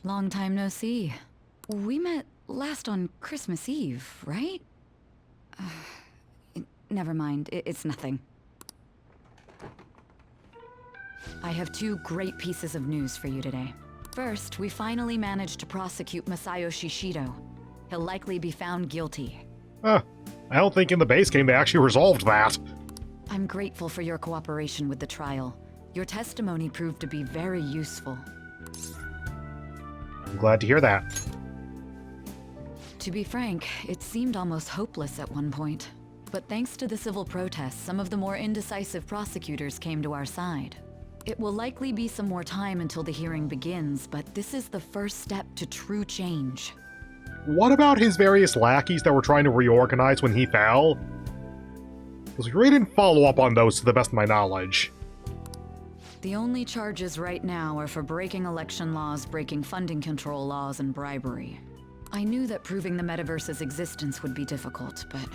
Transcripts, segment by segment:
Long time no see. We met last on Christmas Eve, right? Never mind, it's nothing. I have two great pieces of news for you today. First, we finally managed to prosecute Masayoshi Shido. He'll likely be found guilty. I don't think in the base game they actually resolved that. I'm grateful for your cooperation with the trial. Your testimony proved to be very useful. I'm glad to hear that. To be frank, it seemed almost hopeless at one point. But thanks to the civil protests, some of the more indecisive prosecutors came to our side. It will likely be some more time until the hearing begins, but this is the first step to true change. What about his various lackeys that were trying to reorganize when he fell? Because we really didn't follow up on those to the best of my knowledge. The only charges right now are for breaking election laws, breaking funding control laws, and bribery. I knew that proving the metaverse's existence would be difficult, but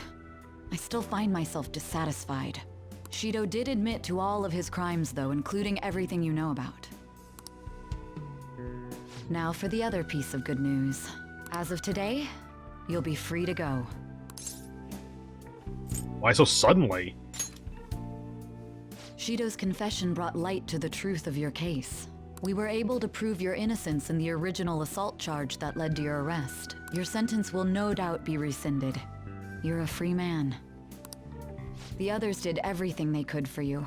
I still find myself dissatisfied. Shido did admit to all of his crimes, though, including everything you know about. Now for the other piece of good news. As of today, you'll be free to go. Why so suddenly? Shido's confession brought light to the truth of your case. We were able to prove your innocence in the original assault charge that led to your arrest. Your sentence will no doubt be rescinded. You're a free man. The others did everything they could for you.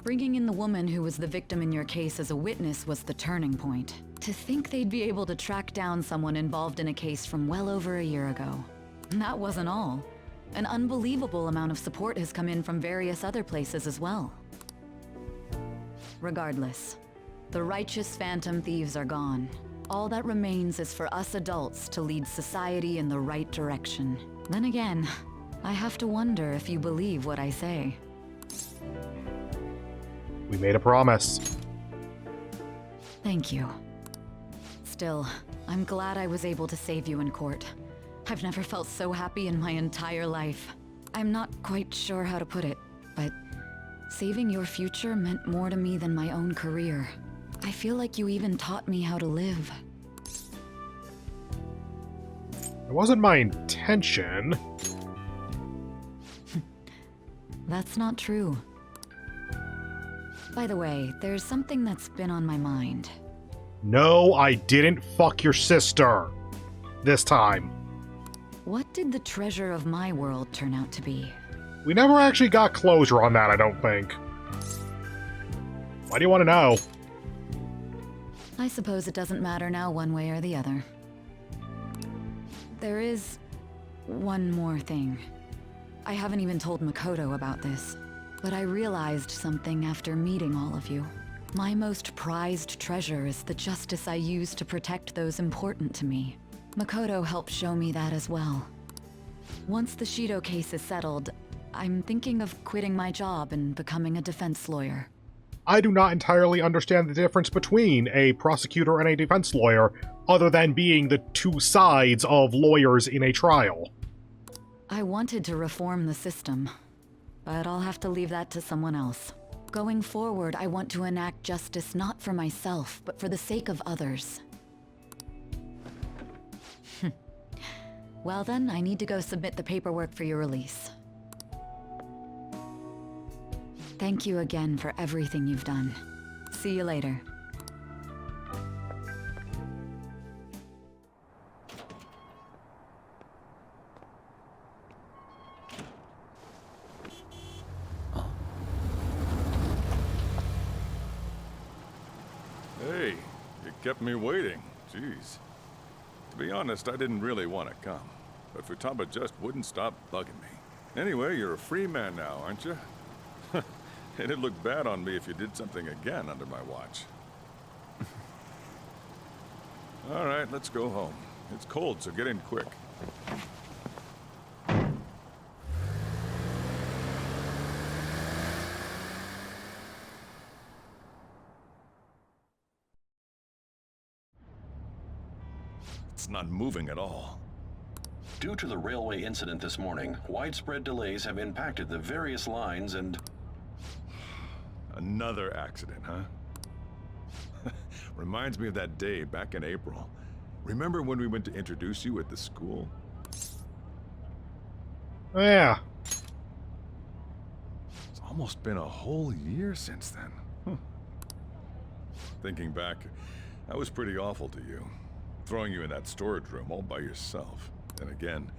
Bringing in the woman who was the victim in your case as a witness was the turning point. To think they'd be able to track down someone involved in a case from well over a year ago. And that wasn't all. An unbelievable amount of support has come in from various other places as well. Regardless, the righteous phantom thieves are gone. All that remains is for us adults to lead society in the right direction. Then again, I have to wonder if you believe what I say. We made a promise. Thank you. Still, I'm glad I was able to save you in court. I've never felt so happy in my entire life. I'm not quite sure how to put it, but saving your future meant more to me than my own career. I feel like you even taught me how to live. It wasn't my intention. That's not true. By the way, there's something that's been on my mind. No, I didn't fuck your sister. This time. What did the treasure of my world turn out to be? We never actually got closure on that, I don't think. Why do you want to know? I suppose it doesn't matter now one way or the other. There is one more thing. I haven't even told Makoto about this, but I realized something after meeting all of you. My most prized treasure is the justice I use to protect those important to me. Makoto helped show me that as well. Once the Shido case is settled, I'm thinking of quitting my job and becoming a defense lawyer. I do not entirely understand the difference between a prosecutor and a defense lawyer, other than being the two sides of lawyers in a trial. I wanted to reform the system, but I'll have to leave that to someone else. Going forward, I want to enact justice not for myself, but for the sake of others. Well then, I need to go submit the paperwork for your release. Thank you again for everything you've done. See you later. Hey, you kept me waiting. Jeez. To be honest, I didn't really want to come, but Futaba just wouldn't stop bugging me. Anyway, you're a free man now, aren't you? It'd look bad on me if you did something again under my watch. All right, let's go home. It's cold, so get in quick. It's not moving at all. Due to the railway incident this morning, widespread delays have impacted the various lines and... Another accident, huh? Reminds me of that day back in April. Remember when we went to introduce you at the school? Yeah. It's almost been a whole year since then. Thinking back, I was pretty awful to you. Throwing you in that storage room all by yourself. And again,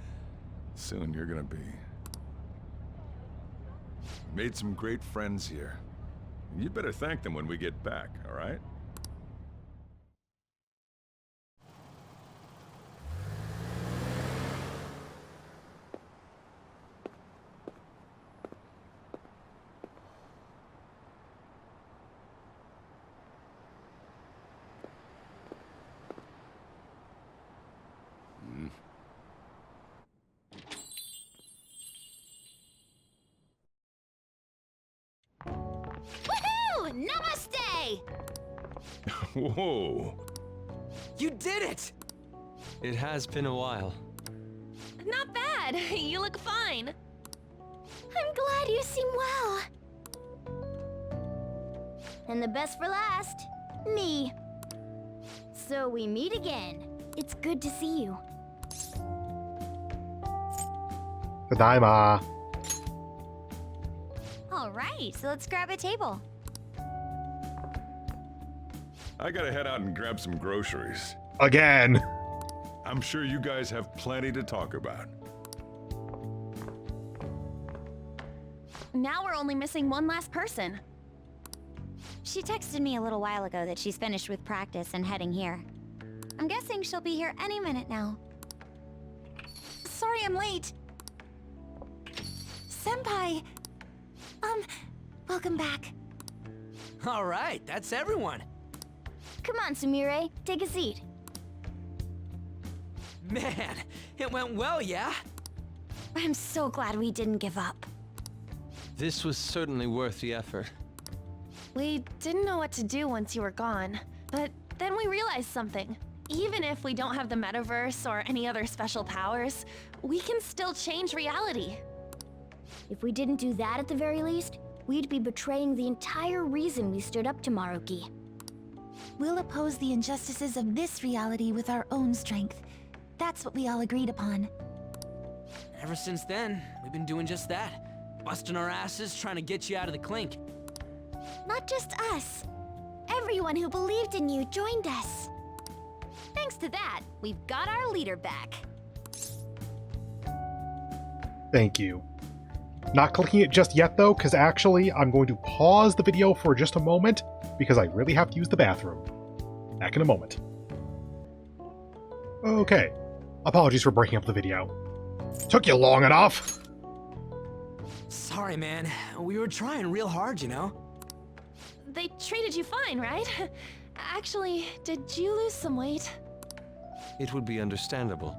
soon you're gonna be. Made some great friends here. You'd better thank them when we get back, all right? Woohoo! Namaste! Whoa! You did it! It has been a while. Not bad. You look fine. I'm glad you seem well. And the best for last, me. So we meet again. It's good to see you. Tadaima. All right, so let's grab a table. I gotta head out and grab some groceries. Again. I'm sure you guys have plenty to talk about. Now we're only missing one last person. She texted me a little while ago that she's finished with practice and heading here. I'm guessing she'll be here any minute now. Sorry I'm late. Senpai! Welcome back. All right, that's everyone. Come on, Sumire, take a seat. Man, it went well, yeah? I'm so glad we didn't give up. This was certainly worth the effort. We didn't know what to do once you were gone, but then we realized something. Even if we don't have the metaverse or any other special powers, we can still change reality. If we didn't do that at the very least, we'd be betraying the entire reason we stood up to Maruki. We'll oppose the injustices of this reality with our own strength. That's what we all agreed upon. Ever since then, we've been doing just that. Busting our asses trying to get you out of the clink. Not just us. Everyone who believed in you joined us. Thanks to that, we've got our leader back. Thank you. Not clicking it just yet, though, because actually I'm going to pause the video for just a moment because I really have to use the bathroom. Back in a moment. Okay. Apologies for breaking up the video. Took you long enough! Sorry, man. We were trying real hard, you know? They treated you fine, right? Actually, did you lose some weight? It would be understandable.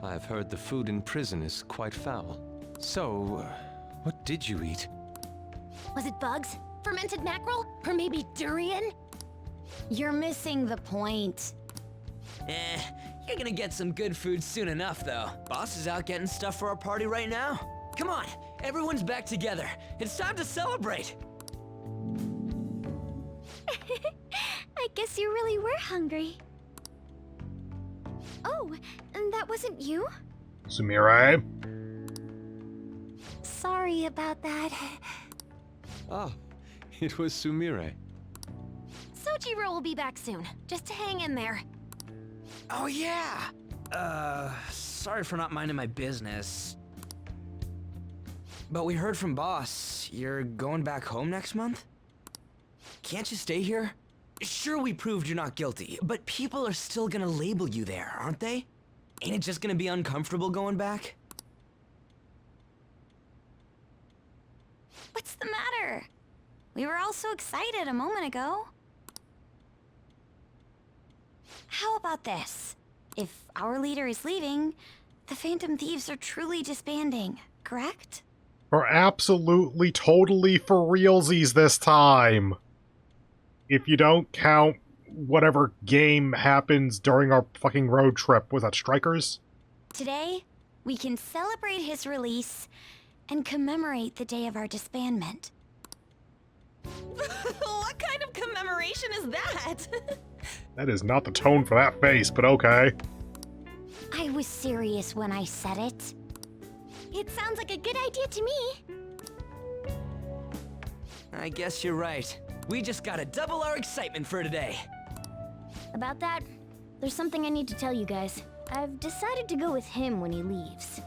I've heard the food in prison is quite foul. So, what did you eat? Was it bugs? Fermented mackerel? Or maybe durian? You're missing the point. You're gonna get some good food soon enough, though. Boss is out getting stuff for our party right now. Come on, everyone's back together. It's time to celebrate. I guess you really were hungry. Oh, and that wasn't you? Sumire? Sorry about that. Ah, it was Sumire. Sojiro will be back soon. Just hang in there. Oh, yeah. Sorry for not minding my business. But we heard from Boss. You're going back home next month? Can't you stay here? Sure, we proved you're not guilty, but people are still gonna label you there, aren't they? Ain't it just gonna be uncomfortable going back? What's the matter? We were all so excited a moment ago. How about this? If our leader is leaving, the Phantom Thieves are truly disbanding, correct? We're absolutely, totally for realsies this time. If you don't count whatever game happens during our fucking road trip. Was that Strikers? Today, we can celebrate his release and commemorate the day of our disbandment. What kind of commemoration is that? That is not the tone for that face, but okay. I was serious when I said it. It sounds like a good idea to me. I guess you're right. We just gotta double our excitement for today. About that, there's something I need to tell you guys. I've decided to go with him when he leaves.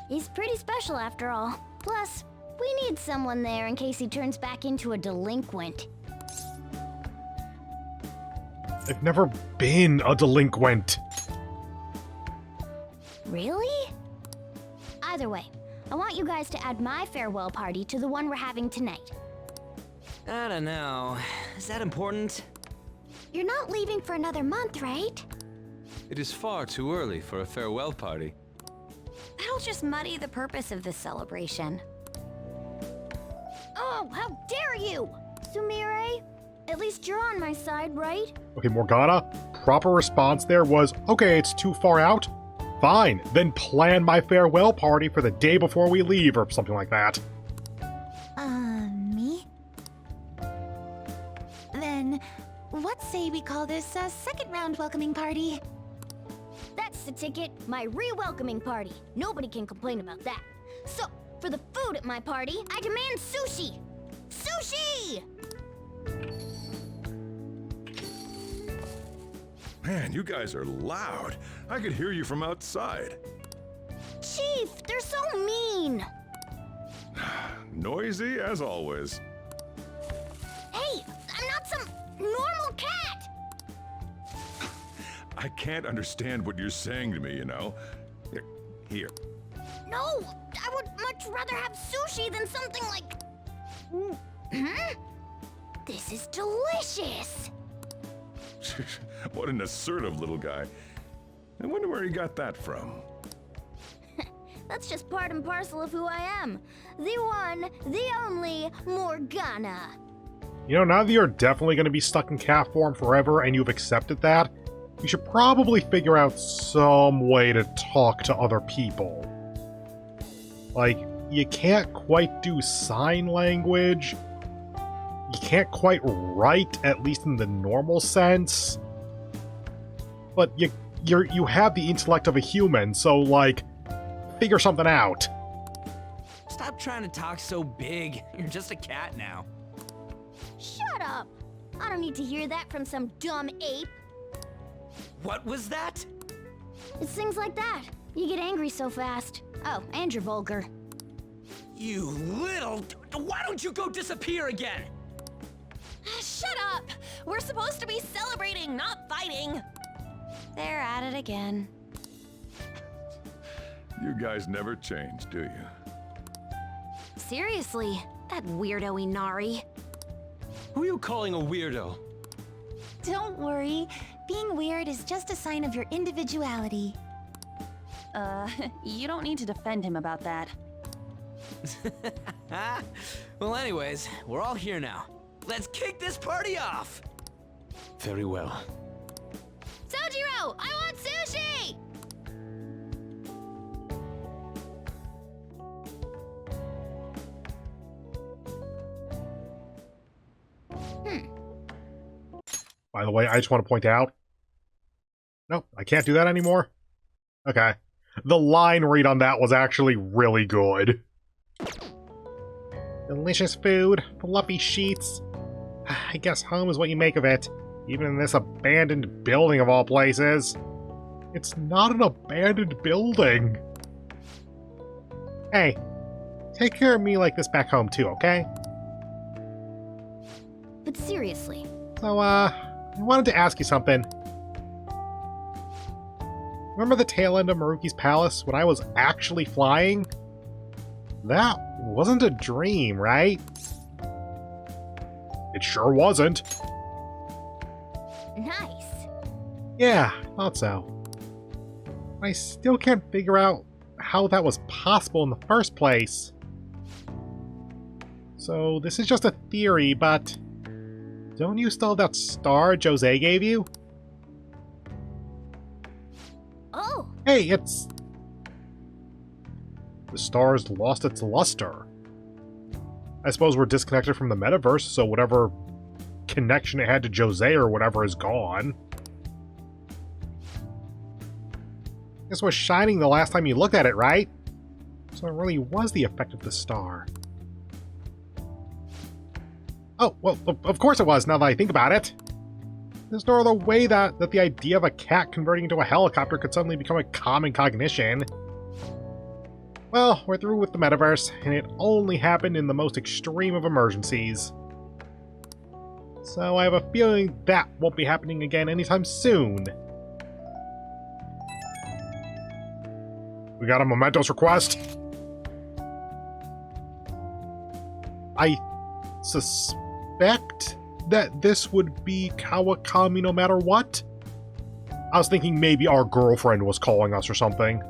He's pretty special after all. Plus, we need someone there in case he turns back into a delinquent. I've never been a delinquent. Really? Either way, I want you guys to add my farewell party to the one we're having tonight. I don't know. Is that important? You're not leaving for another month, right? It is far too early for a farewell party. That'll just muddy the purpose of this celebration. Oh, how dare you! Sumire, at least you're on my side, right? Okay, Morgana, proper response there was, okay, it's too far out. Fine, then plan my farewell party for the day before we leave or something like that. Me? Then, what say we call this a second round welcoming party? That's the ticket, my re-welcoming party. Nobody can complain about that. So, for the food at my party, I demand sushi! Sushi! Man, you guys are loud. I could hear you from outside. Chief, they're so mean! Noisy as always. Hey, I'm not some normal cat! I can't understand what you're saying to me, you know. Here. No, I would much rather have sushi than something like... This is delicious! What an assertive little guy. I wonder where he got that from. That's just part and parcel of who I am. The one, the only Morgana. You know, now that you're definitely going to be stuck in cat form forever and you've accepted that, you should probably figure out some way to talk to other people. Like, you can't quite do sign language. You can't quite write, at least in the normal sense. But you have the intellect of a human, so, like, figure something out. Stop trying to talk so big. You're just a cat now. Shut up! I don't need to hear that from some dumb ape. What was that? It's things like that. You get angry so fast. Oh, and you're vulgar. You little... Why don't you go disappear again? Shut up! We're supposed to be celebrating, not fighting. They're at it again. You guys never change, do you? Seriously, that weirdo Inari. Who are you calling a weirdo? Don't worry. Being weird is just a sign of your individuality. You don't need to defend him about that. Well, anyways, we're all here now. Let's kick this party off! Very well. Sojiro, I want sushi! By the way, I just want to point out... Nope, I can't do that anymore. Okay. The line read on that was actually really good. Delicious food, fluffy sheets. I guess home is what you make of it, even in this abandoned building of all places. It's not an abandoned building. Hey, take care of me like this back home too, okay? But seriously, So, I wanted to ask you something. Remember the tail end of Maruki's palace when I was actually flying? That wasn't a dream, right? It sure wasn't. nice. Yeah, thought so. I still can't figure out how that was possible in the first place. So, this is just a theory, but... don't you still have that star Jose gave you? Oh, Hey, it's... the star's lost its luster. I suppose we're disconnected from the metaverse, so whatever connection it had to Jose or whatever is gone. This was shining the last time you looked at it, right? So it really was the effect of the star. Oh, well, of course it was, now that I think about it. There's no other way that the idea of a cat converting into a helicopter could suddenly become a common cognition. Well, we're through with the metaverse, and it only happened in the most extreme of emergencies. So I have a feeling that won't be happening again anytime soon. We got a mementos request. I suspect that this would be Kawakami no matter what. I was thinking maybe our girlfriend was calling us or something.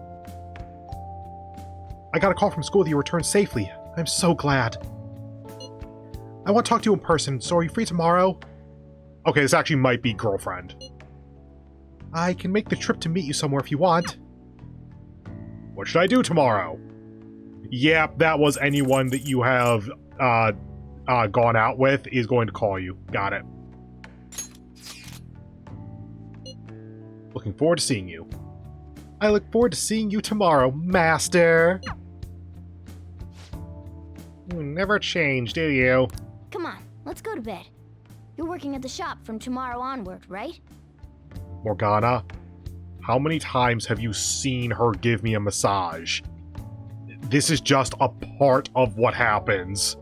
I got a call from school that you returned safely. I'm so glad. I want to talk to you in person, so are you free tomorrow? Okay, this actually might be girlfriend. I can make the trip to meet you somewhere if you want. What should I do tomorrow? Yep, that was anyone that you have gone out with is going to call you. Got it. Looking forward to seeing you. I look forward to seeing you tomorrow, Master. You never change, do you? Come on, let's go to bed. You're working at the shop from tomorrow onward, right? Morgana, how many times have you seen her give me a massage? This is just a part of what happens.